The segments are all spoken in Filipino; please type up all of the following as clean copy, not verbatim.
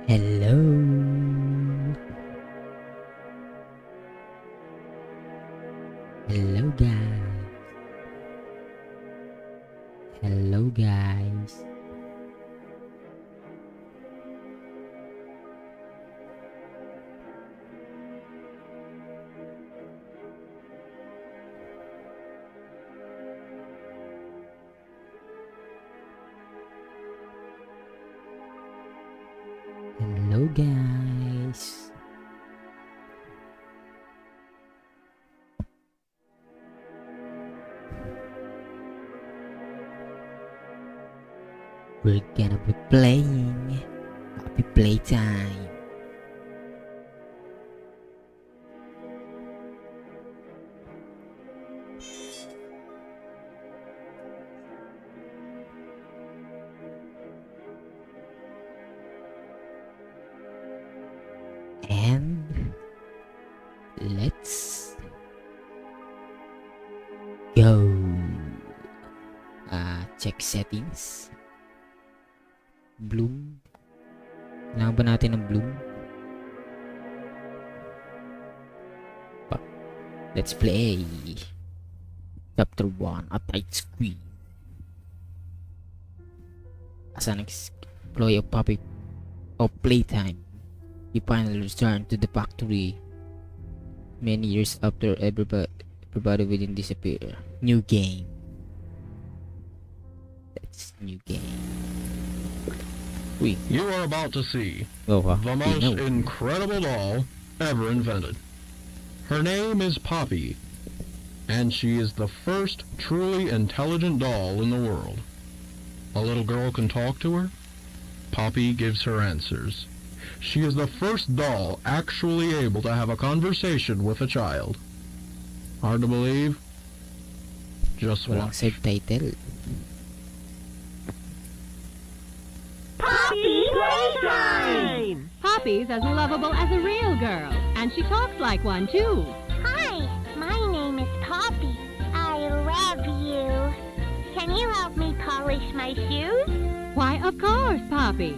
Hello. Hello guys. Hello guys. Hello guys. We're gonna be playing Happy Playtime. And let's go. Check settings. Bloom. Kailangan ba natin ng bloom? Let's play. Chapter 1, A Tight Squeeze. As an employee of Puppy of Playtime, he finally returned to the factory many years after everybody within disappear. New game. That's new game. You are about to see the most incredible doll ever invented. Her name is Poppy, and she is the first truly intelligent doll in the world. A little girl can talk to her. Poppy gives her answers. She is the first doll actually able to have a conversation with a child. Hard to believe? Just Walang watch. subtitle. Poppy Playtime! Poppy's as lovable as a real girl, and she talks like one too. Hi, my name is Poppy. I love you. Can you help me polish my shoes? Why, of course, Poppy.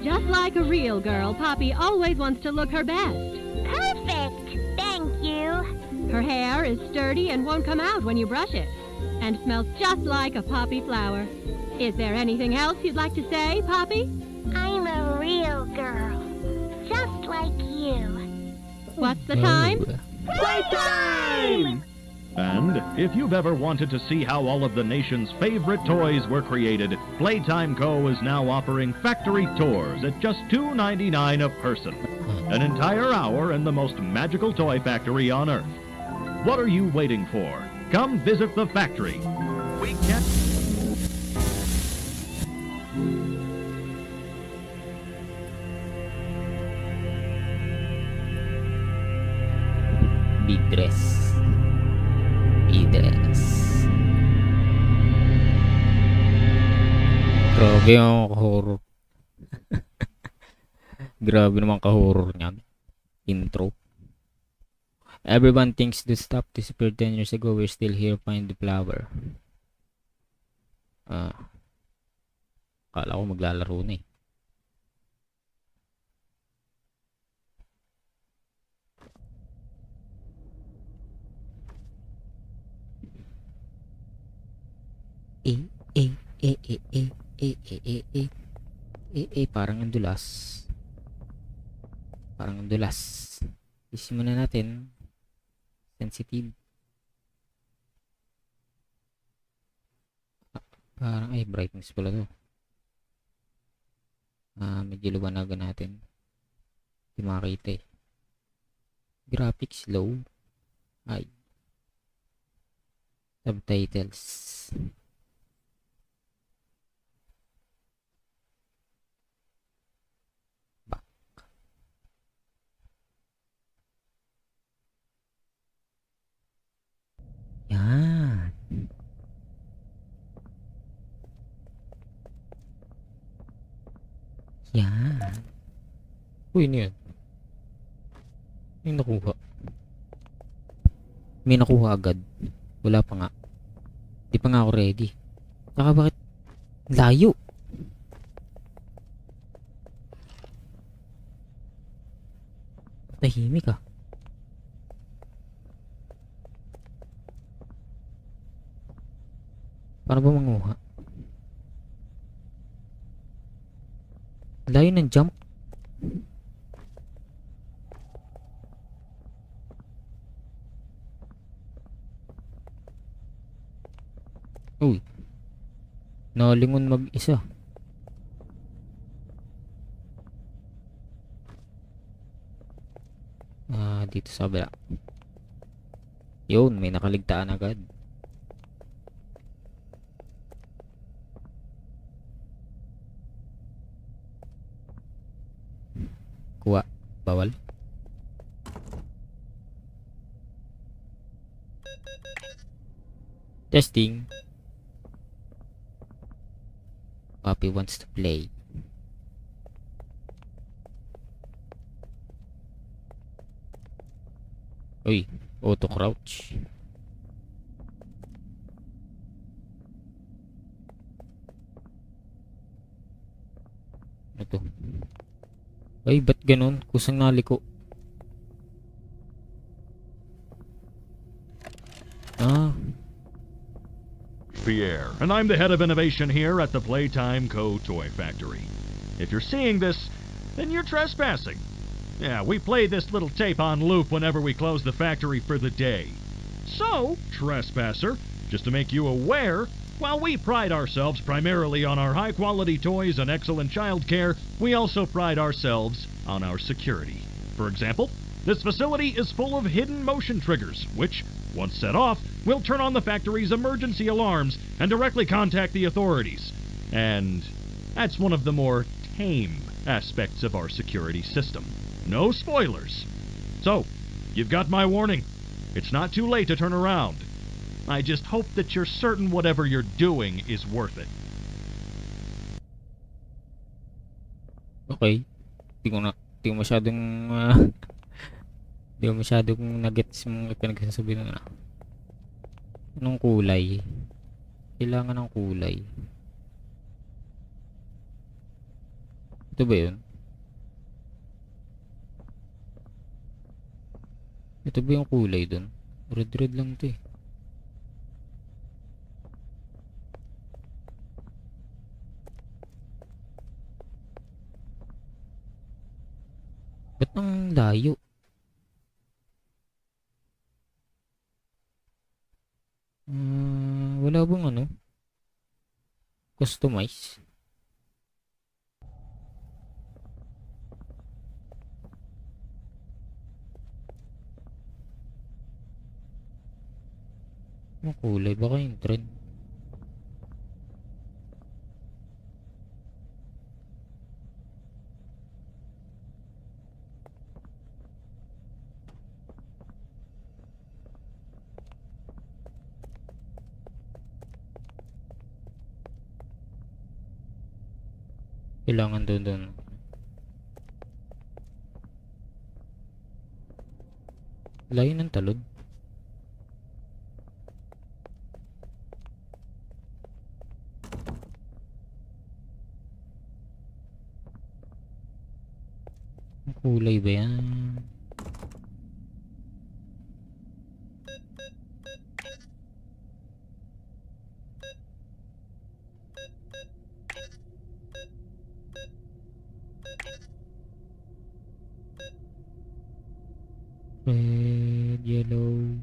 Just like a real girl, Poppy always wants to look her best. Perfect! Thank you. Her hair is sturdy and won't come out when you brush it, and smells just like a poppy flower. Is there anything else you'd like to say, Poppy? I'm a real girl. Just like you. What's the time? Playtime! And if you've ever wanted to see how all of the nation's favorite toys were created, Playtime Co. is now offering factory tours at just $2.99 a person. An entire hour in the most magical toy factory on Earth. What are you waiting for? Come visit the factory. We can't... Bidress. Bidress. Grabe yung horror. Grabe naman ka-horror niyan. Intro. Everyone thinks the stuff disappeared 10 years ago. We're still here, find the flower. Akala ko maglalaro na eh. Parang ang dulas. Parang ang dulas. Isin muna natin. Sensitive. Parang ay brightness pala to. Medyo luwanagan natin. Hindi makakita eh. Graphics low. Ay. Subtitles. Yan. Yan. Uy, ano yan? May nakuha. May nakuha agad. Wala pa nga. Di pa nga ako ready. Saka bakit layo? Tahimik ah. Paano ba manguha? Layo ng jump. Uy. Nalingon mag-isa. Dito sa kabila. Yun, may nakaligtaan agad. Kuha. Bawal. Testing. Puppy wants to play. Uy, auto crouch. Ano to? Ay, ba't ganun? Kusang naliko. Ah, Pierre, and I'm the head of innovation here at the Playtime Co. Toy Factory. If you're seeing this, then you're trespassing. Yeah, we play this little tape on loop whenever we close the factory for the day. So, trespasser, just to make you aware, while we pride ourselves primarily on our high-quality toys and excellent child care, we also pride ourselves on our security. For example, this facility is full of hidden motion triggers, which, once set off, will turn on the factory's emergency alarms and directly contact the authorities. And that's one of the more tame aspects of our security system. No spoilers. So, you've got my warning. It's not too late to turn around. I just hope that you're certain whatever you're doing is worth it. okay. Di ko masyadong di ko masyadong nagets yung pinagsasabi na. Anong kulay? Kailangan ng kulay. Ito ba yun? Ito ba yung kulay dun? Red lang ito eh. Ba't ang layo? Wala bang ano? Customize? Ang kulay, baka yung trend. Kailangan doon. Layo ng talon. Ang kulay ba yan? Red, yellow.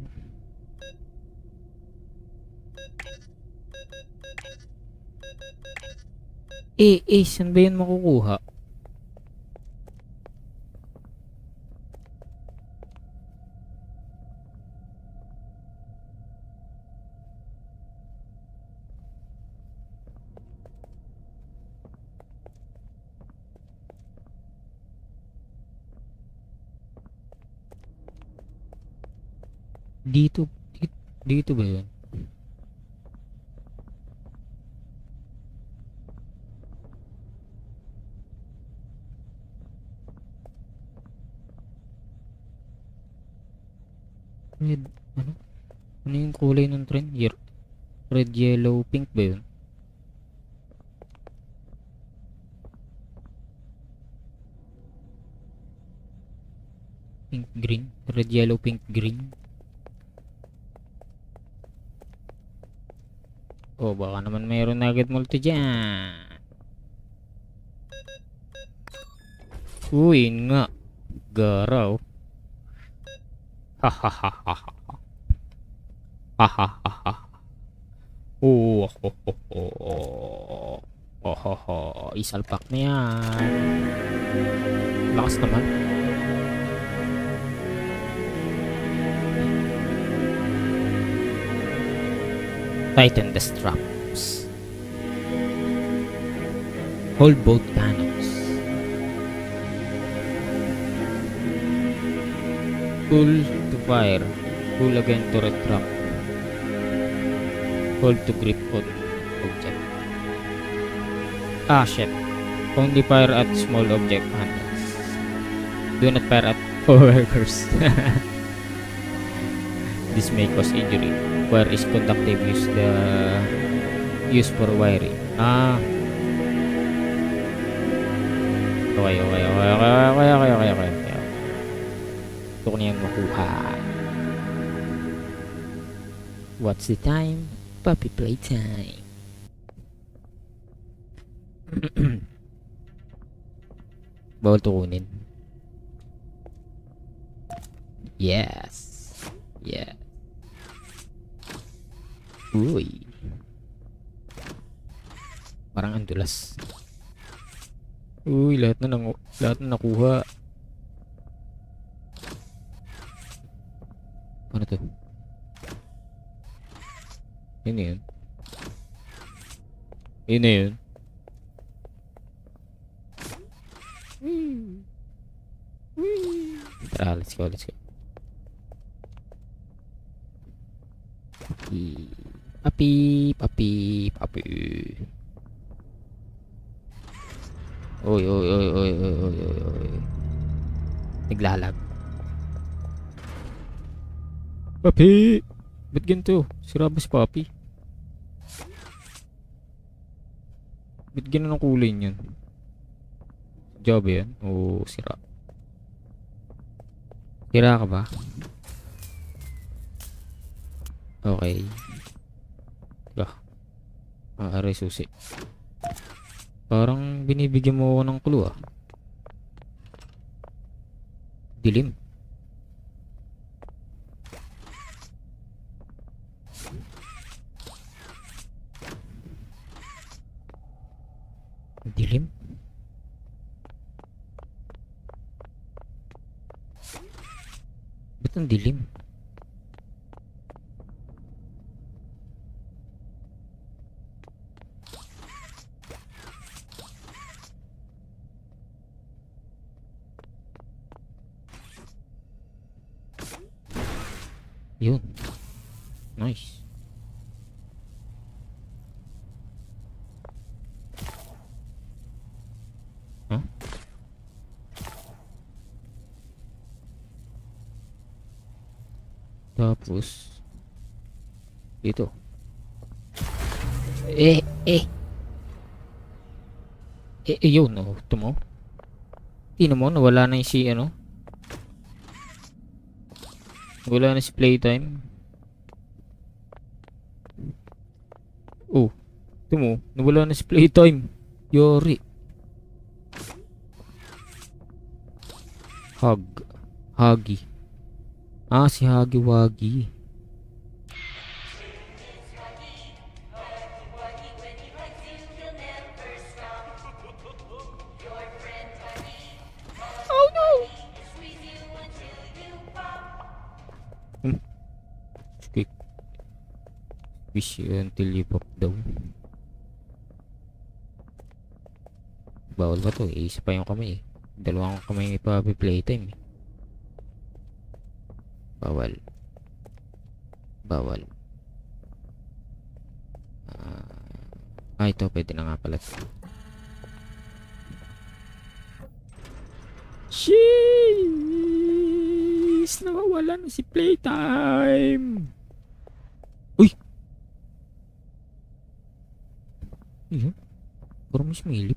Saan ba yan makukuha? Dito ba yun? Red, ano? Ano yung kulay ng trend? Red, yellow, pink ba yun? pink, green. Red, yellow, pink, green. Oh, baka naman mayroon na agad multi dyan. Uy, yun nga. Garaw. Ha ha ha ha ha. Ha ha ha ha. Oh, ho ho ho. Oh, ho ho. Isalpak na yan. Lakas naman. Tighten the straps. Hold both panels. Pull to fire. Pull again to retract. Hold to grip on object. Ah, shit. Only fire at small object handles. Do not fire at coworkers. This may cause injury. Wire is conductive. Use for wiring. Ah. Okay. Gusto ko na yung makuha. What's the time? Puppy playtime. Bawal tukunin. Yes. Yeah. Uy. Parang andulas. Uy, lahat na nakuha. Ano to? Yun na yun. Yun na yun. Tara, let's go. Papi. Oy. Naglalag. Papi! Ba't ganito? Sira ba si Papi? Ba't ganun ang kulay niyan? Job yan? O sira? Sira ka ba? Okay. Aray susi. Parang binibigyan mo ako ng clue ah. Dilim. Dilim? Ba't ang dilim? Yun. Nice. Huh? Tapos dito. Yun, oh. Ito mo. Tingnan mo, nawala na yung si ano. Wala na si playtime. Oh, ito mo, nawala na si playtime. Yori. Huggy. Ah, si Huggy Wuggy. Oh no! Wish you until you pop daw. Bawal ba to? Isa pa yung kamay eh. Dalawang kamay pa playtime eh. Bawal. Ito pwede na nga pala. Jeez! Nawawala na si playtime! Uy! Iya, parang mas milip.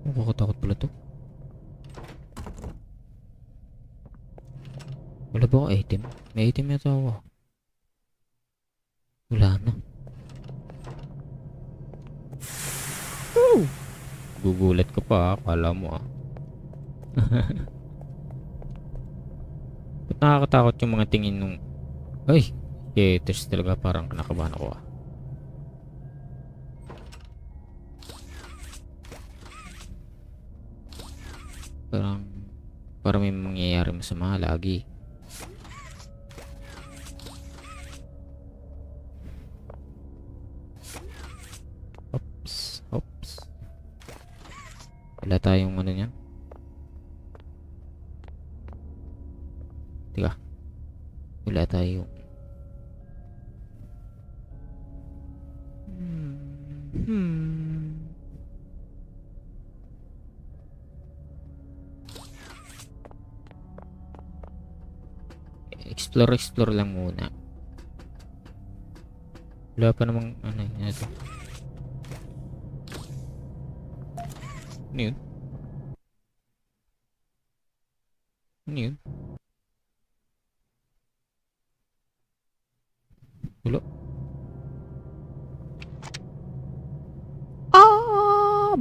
Nakakatakot pala to. Wala ba ako item? May item yata ako. Wala na. Woo! Gugulat ka pa, akala mo ah. Ba't nakakatakot yung mga tingin nung... Ay! Haters talaga, parang kinakabahan ako ah. Parang may mangyayari masama lagi. Oops. Wala tayong ano niyan. Teka. Wala tayong explore lang muna. Wala pa namang ano ito. Ano yun? Ano yun? Wala.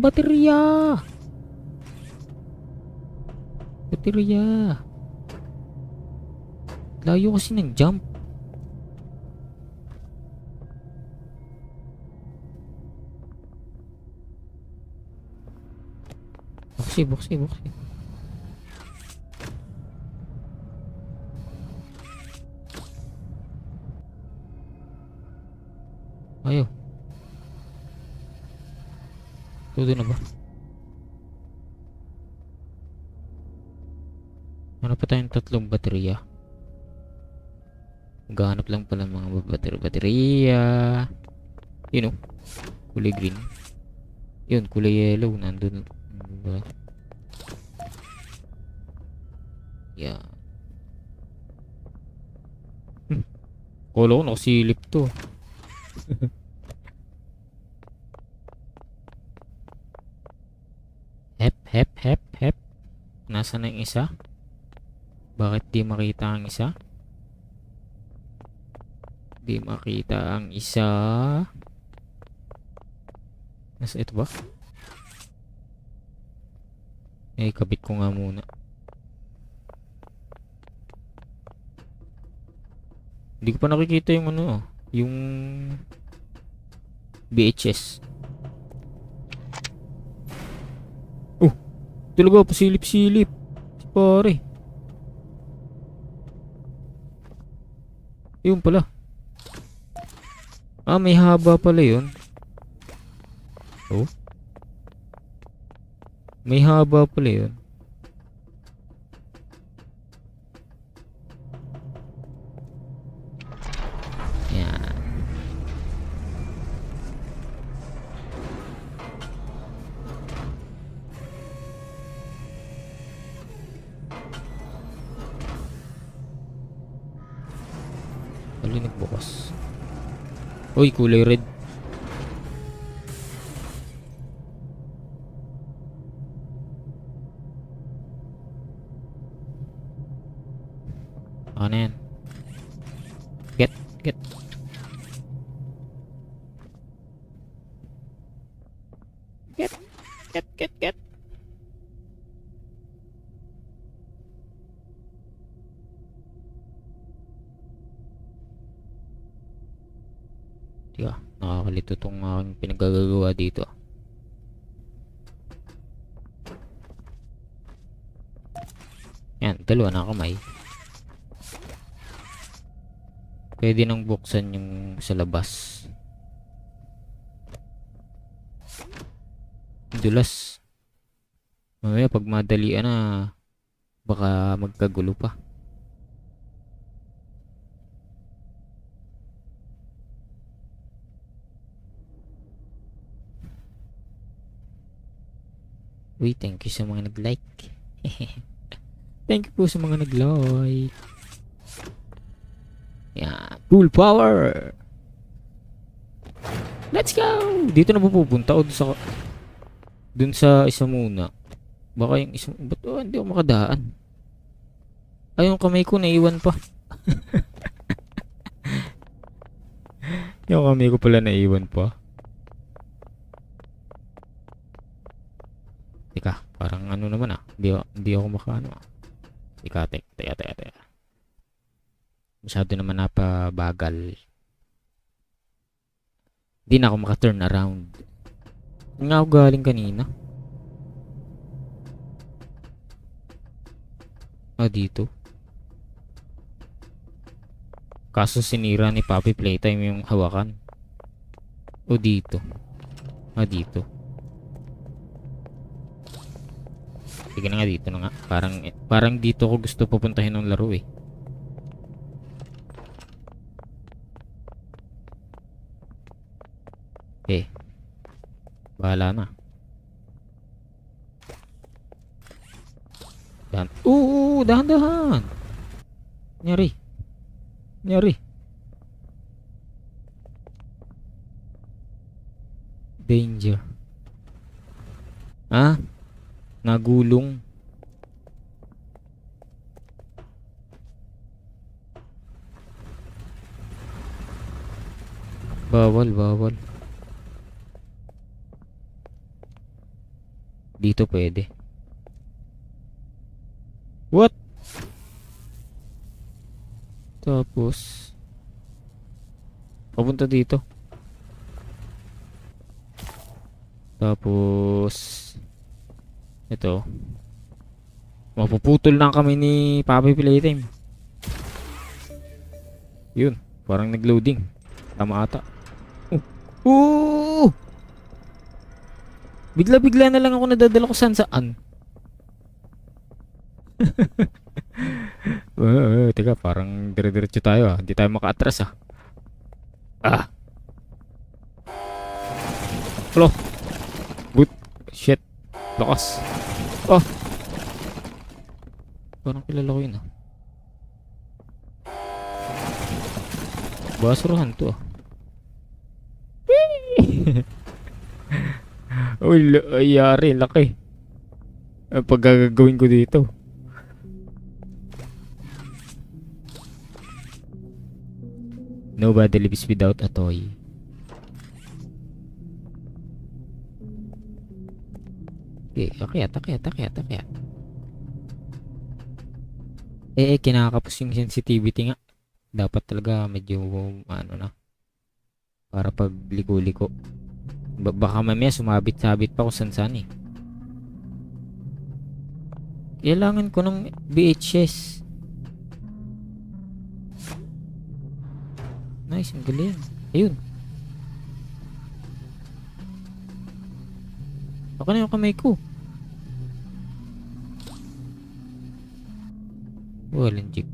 Baterya! Layo kasi ng jump. Buksi. Ayaw. Todo na ba? Ano pa tayong 3 baterya? Maghanap lang pala mga baterya. Yun o. Kulay green. Yun, kulay yellow. Nandun. Diba? Yan. Kala ko nakasilip to. Hep. Nasaan na yung isa? Bakit di makita ang isa? Di makita ang isa. Nasa ito ba? Kabit ko nga muna. Hindi ko pa nakikita yung ano, yung VHS. Talaga, pasilip-silip. Pare. Yun pala. May haba pala yun. Oh. May haba pala yun. Yan. Bali nagbukas. Uy, kulay red. Ano yan? Get. Tiga, nakakalito tong aking pinagagagawa dito. Yan, 2 na kamay. Pwede nang buksan yung sa labas. Dulas. Mamaya pag madalian na, baka magkagulo pa. Uy, thank you sa mga nag-like. Thank you po sa mga nag-like. Yeah, full power. Let's go. Dito na pupunta o sa Dun sa isa muna. Baka yung isa... Ba't hindi ako makadaan? Ay, yung kamay ko naiwan pa. Yung kamay ko pala naiwan pa. Teka, parang ano naman ah. Hindi ako makaano ah. Teka. Masyado naman napabagal. Hindi na ako maka-turn around. Saan nga ako galing kanina? Dito. Kaso sinira ni Papi Playtime yung hawakan. O dito. Dito. Sige na nga, dito na nga. Parang dito ko gusto pupuntahin ng laro eh. Bahala na. Dahan-dahan. Nyari. Danger. Nagulong. Bawal. Dito pwede. What? Tapos papunta dito. Tapos ito. Mapuputol na kami ni Papi Playtime. Yun, parang nag-loading. Tama ata. Bigla-bigla na lang ako nadadala ko saan. Teka, parang dire-diretso tayo ah. Hindi tayo maka-atras ah. Hello. Good. Shit. Lakas. Parang kilala ko yun ah. Basurahan to ah. Ayari, laki. Ang paggagawin ko dito. Nobody lives without a toy. Okay, akyat. Kinakapos yung sensitivity nga. Dapat talaga medyo ano na. Para pag liko-liko. Baka mamaya sumabit-sabit pa kung saan eh. Kailangan ko ng VHS. Nice, ang galing. Ayun. Baka na yung kamay ko. Walang jig.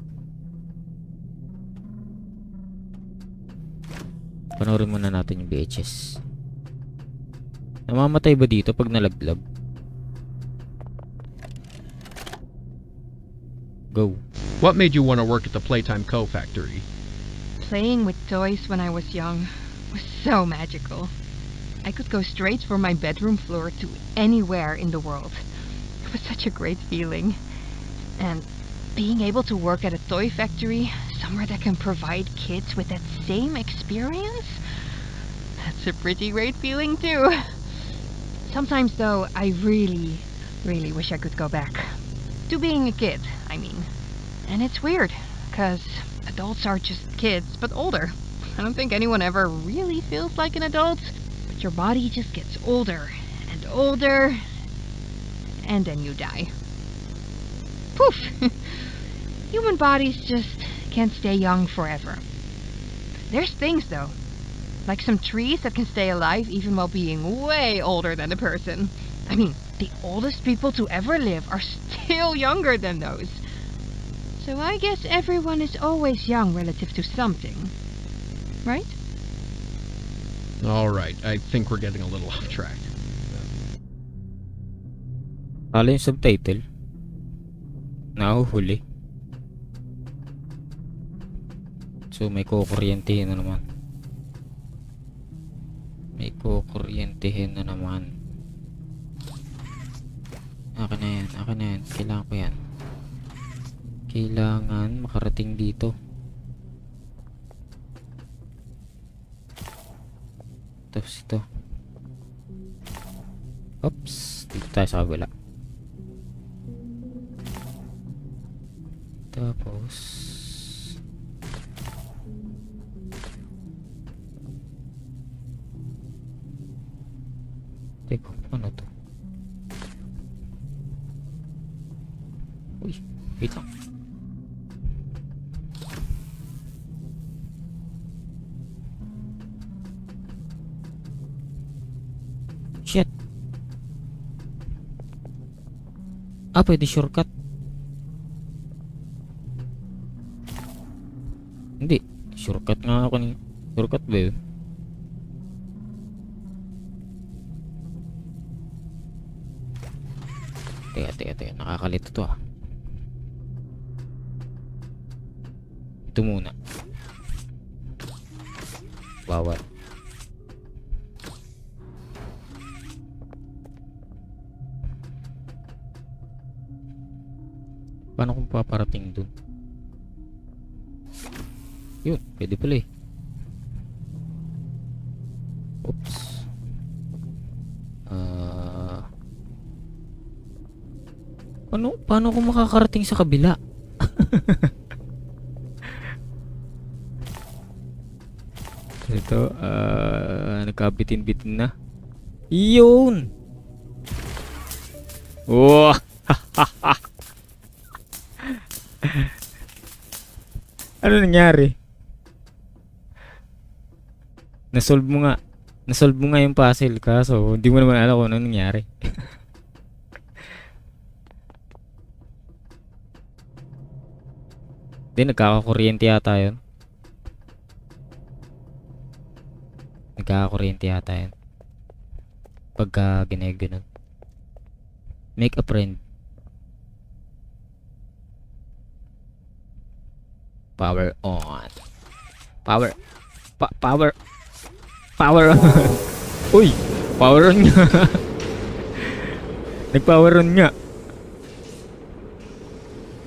Panoorin muna natin yung VHS. Namamatay ba dito pag nalaglag? Go. What made you want to work at the Playtime Co. factory? Playing with toys when I was young was so magical. I could go straight from my bedroom floor to anywhere in the world. It was such a great feeling. And being able to work at a toy factory, somewhere that can provide kids with that same experience, that's a pretty great feeling too. Sometimes though, I really wish I could go back. To being a kid, I mean. And it's weird, because adults are just kids, but older. I don't think anyone ever really feels like an adult, but your body just gets older and older, and then you die. Poof! Human bodies just can't stay young forever. There's things though, like some trees that can stay alive even while being way older than a person. I mean, the oldest people to ever live are still younger than those. So I guess everyone is always young relative to something. Right? All right, I think we're getting a little off track. Kala yung subtitle. Nahuhuli. So may kukuryentehin na naman. Akin na yan. Akin na yan. Kailangan ko yan. Kailangan makarating dito. Tapos ito. Oops. Dito tayo sa kabila. Tapos teka, ano to? Uy, wait lang. Shit. Pwede shortcut. Hindi. Shortcut nga ako ni. Shortcut ba yun? Teka. Nakakalito to ah. Ito muna. Bawal. Paano kung paparating dun? Yun, pwede pala eh. Oops. Paano kung makakarating sa kabila? Ito, nagkabitin-bitin na. Yun! Oh! Ano nangyari? Nasolve mo nga yung puzzle, kaso hindi mo naman alam kung ano nangyari. Hindi, nagkakakuryente yata yun. Pagka ginaganon. Make a friend. Power on. Power on. Uy, power on nga. Nag-power on nga.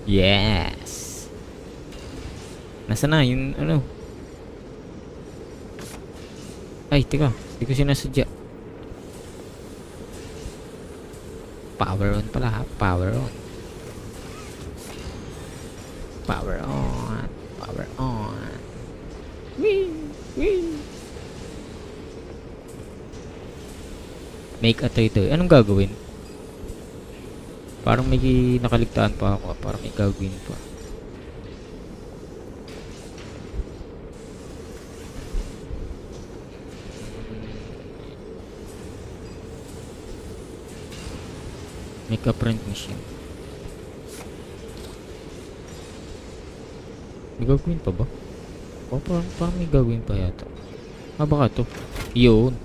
Yes. Nasaan na yung ano? Ay, teka. Hindi ko sinasadya. Power on pala ha. Power on. Power on. Power on. Wee! Make a toy. Anong gagawin? Parang may nakaligtaan pa ako. Parang may gagawin pa. Make a print machine. May gagawin pa ba? Parang may gagawin pa yata. Baka to. Yun.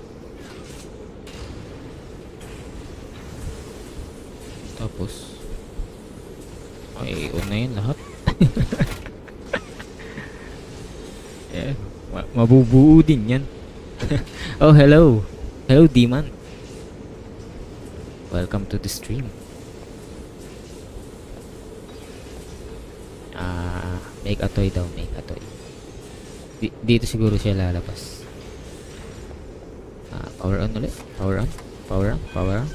Tapos ay, on na yun lahat. Yeah, mabubuo din yan. Oh, hello. Hello, Demon. Welcome to the stream. Make a toy daw. Make a toy. Dito siguro siya lalabas. Power on ulit. Power on.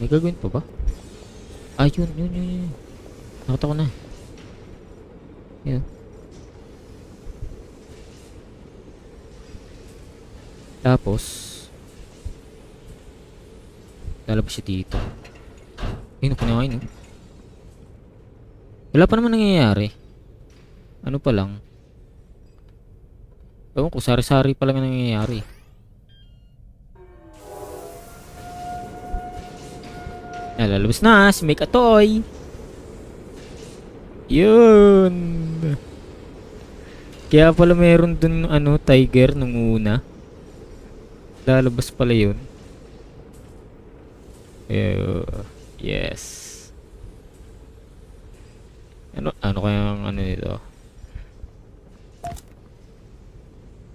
May gagawin pa ba? Yun. Nakita ko na. Yun. Tapos lalabas siya dito. Ayun, kunain eh. Wala pa naman nangyayari. Ano pa lang. Ewan ko, sari-sari pa lang nangyayari. Lalabas na si Make a Toy. Yun. Kaya pala meron dun tiger nung una. Lalabas pala yun. Yes. Ano kaya ang nito?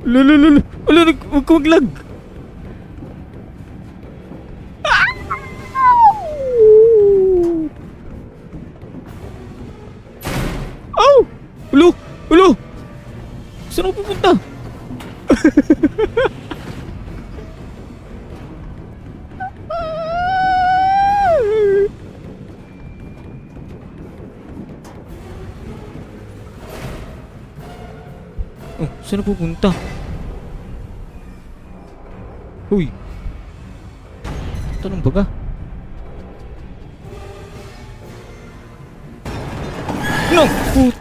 Lululul. Wala, huwag ka maglag. Au! Ulo! Ulo! Saan ako pupunta? Oh, saan ako pupunta? Uy! Tanong baga? No! Put...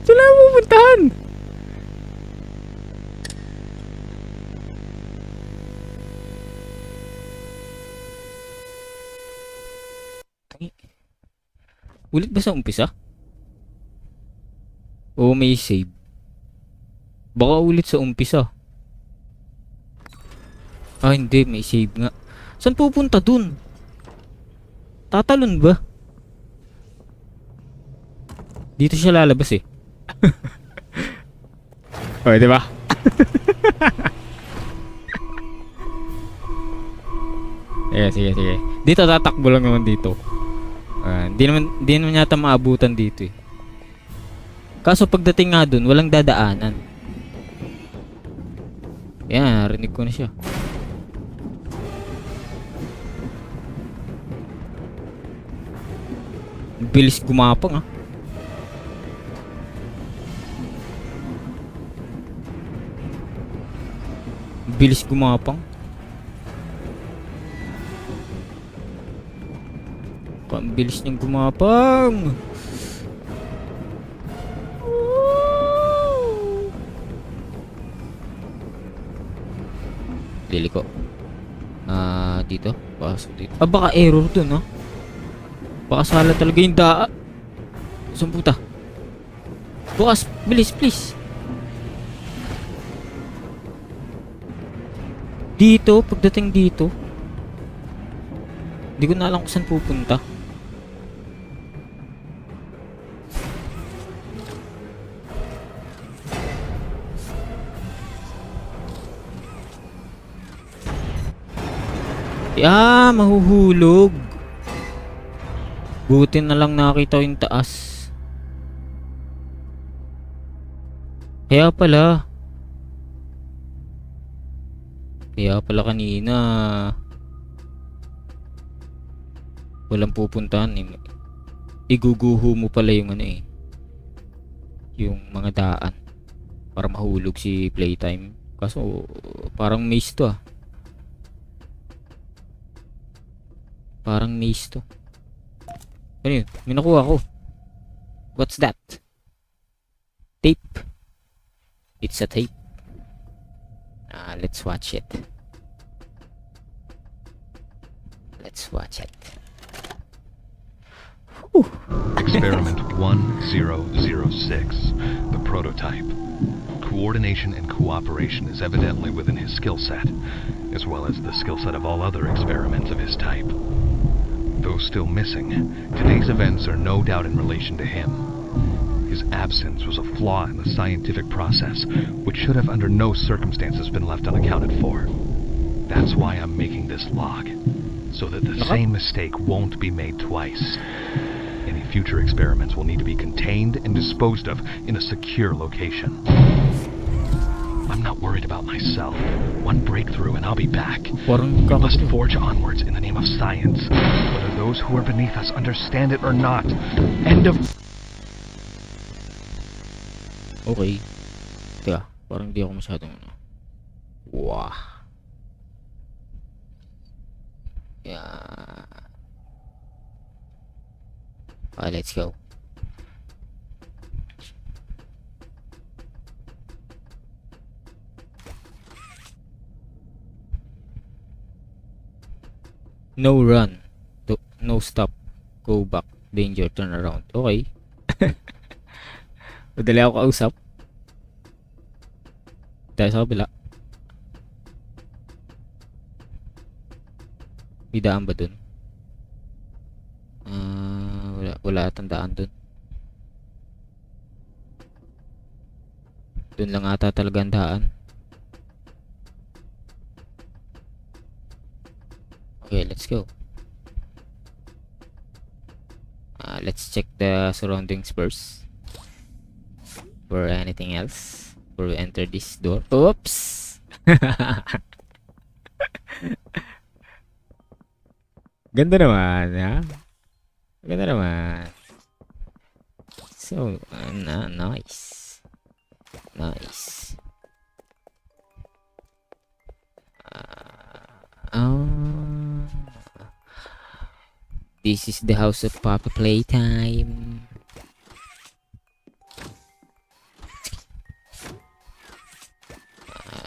Saan ako pupuntahan? Ulit ba sa umpisa? O may save? Baka ulit sa umpisa. Ah, hindi. May save nga. Saan pupunta dun? Tatalon ba? Dito siya lalabas eh. O, diba? Sige. Dito tatakbo lang naman dito. Hindi naman yata maabutan dito eh. Kaso pagdating nga dun, walang dadaanan. Yan, narinig ko na siya. Bilis gumapang ah. Bilis gumapang. Ang bilis niyang gumapang. Dili ko. Dito. Pasok dito. Baka error dun, ha? Baka sala talaga yung daa. Saan puta? Bukas, bilis, please. Dito, pagdating dito. Hindi ko na alam kung saan pupunta. Mahuhulog. Buti na lang nakita ko yung taas. Kaya pala kanina walang pupuntahan eh. Iguguho mo pala yung ano eh, yung mga daan para mahulog si Playtime. Kaso parang maze to ah. Parang maze to. Ano yun? May nakuha ko. What's that? Tape. It's a tape. Let's watch it. Let's watch it. Whew. Experiment 1006, the prototype. Coordination and cooperation is evidently within his skill set, as well as the skill set of all other experiments of his type. those still missing, today's events are no doubt in relation to him. His absence was a flaw in the scientific process, which should have under no circumstances been left unaccounted for. That's why I'm making this log, so that the same mistake won't be made twice. Any future experiments will need to be contained and disposed of in a secure location. I'm not worried about myself. One breakthrough and I'll be back. Parang We must kakapit. forge onwards in the name of science, whether those who are beneath us understand it or not. End of... Okay. Teka, parang di ako masyadong ano. Wow. Yeah. Let's go. No run. No stop. Go back. Danger. Turn around. Okay. Madali ako kausap. Tayo sa kabila. May daan ba dun? Wala atang daan dun. Dun lang ata talaga ang daan. Okay, let's go. Let's check the surroundings first. For anything else. Before we enter this door. Oops! Ganda naman, ha? Ganda naman. So, nice. Nice. This is the house of Papa Playtime.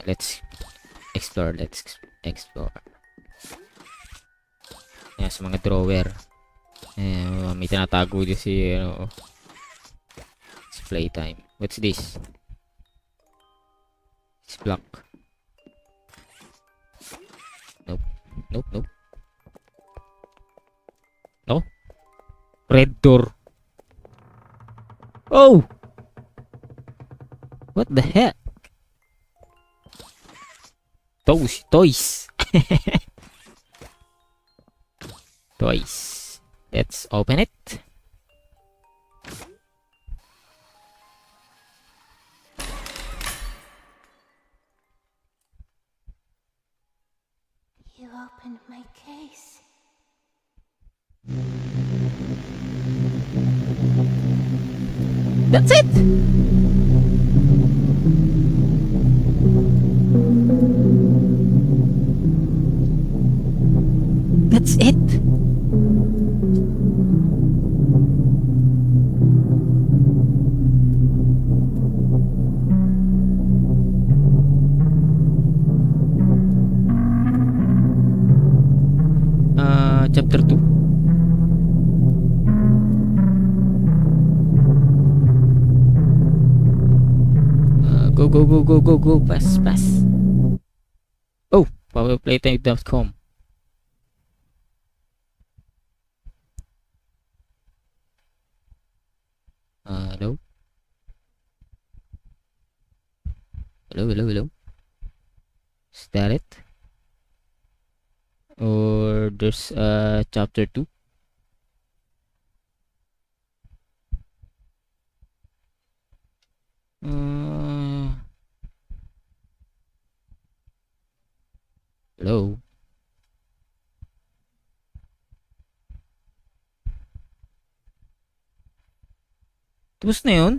Let's explore. Yan, sa mga drawer. May tinatago dyan si Playtime. What's this? It's block. Nope. No? Red door. Oh! What the heck? Toys. Toys. Let's open it. You opened my case. That's it. That's it. Chapter 2. Go. Pass. Oh, powerplaytime.com. Hello? Hello? Is that it? Or there's chapter 2? Hello? Tapos na yun?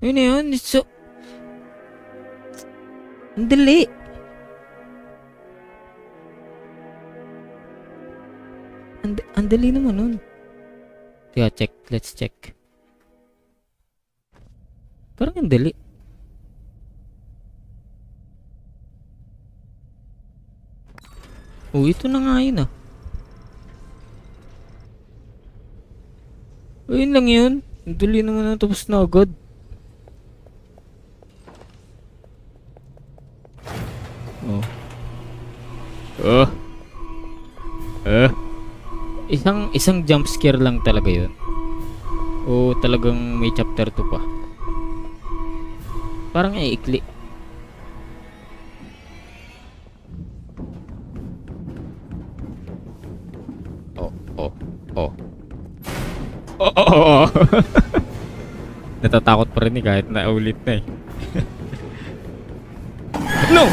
Yun na yun? It's so... Ang dali! Ang dali naman nun. Yeah, check. Let's check. Parang ang dali. Oh, ito na nga yun ah. Ayun lang yun. Ang dali naman na, tapos na agad. Oh. Oh. Isang jump scare lang talaga 'yun. O talagang may chapter 2 pa. Parang iikli. Oh, oh, oh. Oh. Natatakot pa rin kahit na ulit na eh. No!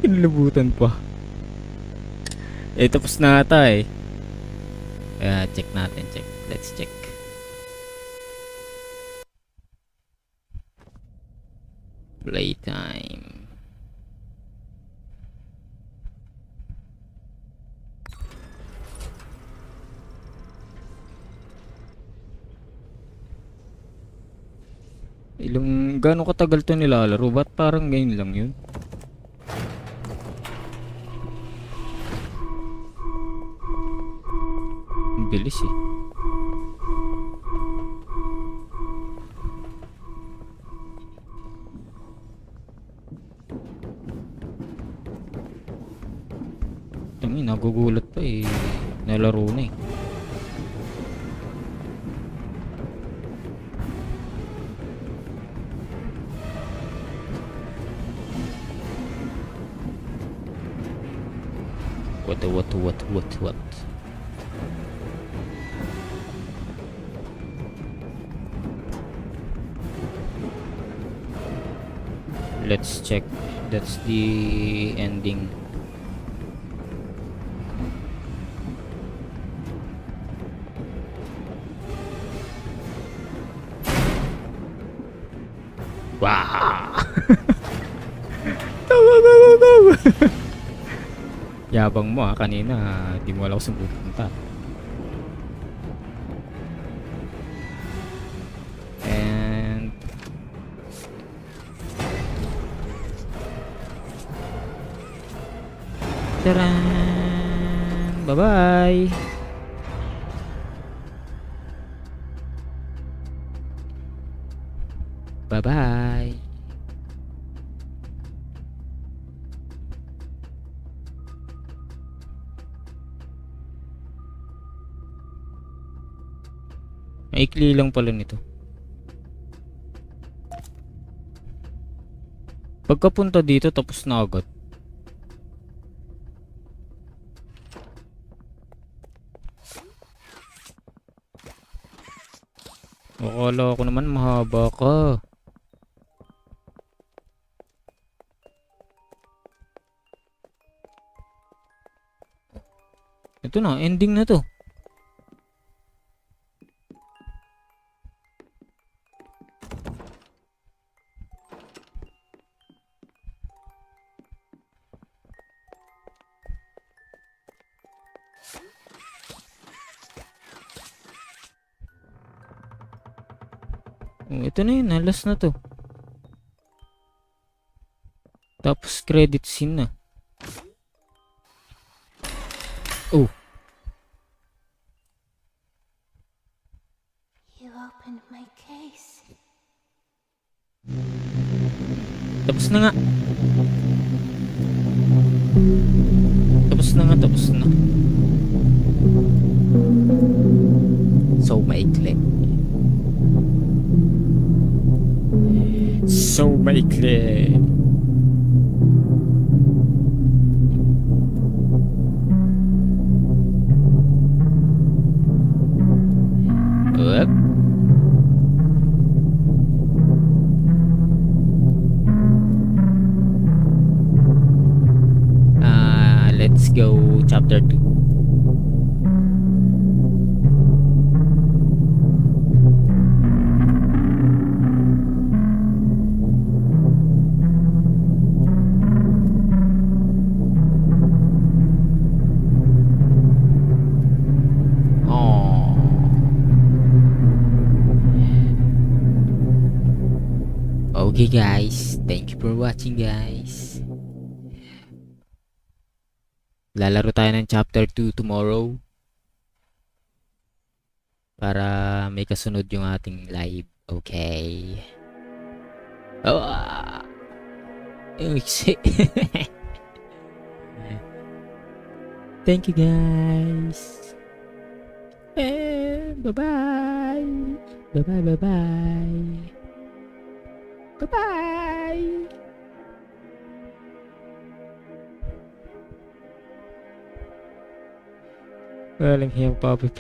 Kinlabutan pa. Tapos na ata eh. Check natin, check. Let's check. Playtime. Gaano katagal to nilalaro? Ba't parang ngayon lang yun? Ang bilis eh. Tangin, nagugulat pa eh. Nalaro na eh. What? Let's check. That's the ending. Wow! Go! Yabang mo kanina, di mo alam kung saan pupunta. And taran! Bye-bye! Bye-bye! Maikli lang pala nito. Pagkapunta dito tapos na agad. Akala ko naman mahaba ka. Ito na, ending na to. Ito na yun, last na to. Tapos credit scene na. Oh. You opened my case. Tapos na nga. Tapos na. So maikli. Up. Let's go chapter 2. Okay guys, thank you for watching guys. Lalaro tayo ng chapter 2 tomorrow. Para may kasunod yung ating live. Okay. Oh, shit. Thank you guys. And bye-bye. Bye-bye, bye-bye. Bye-bye. Walang hiyang Poppy.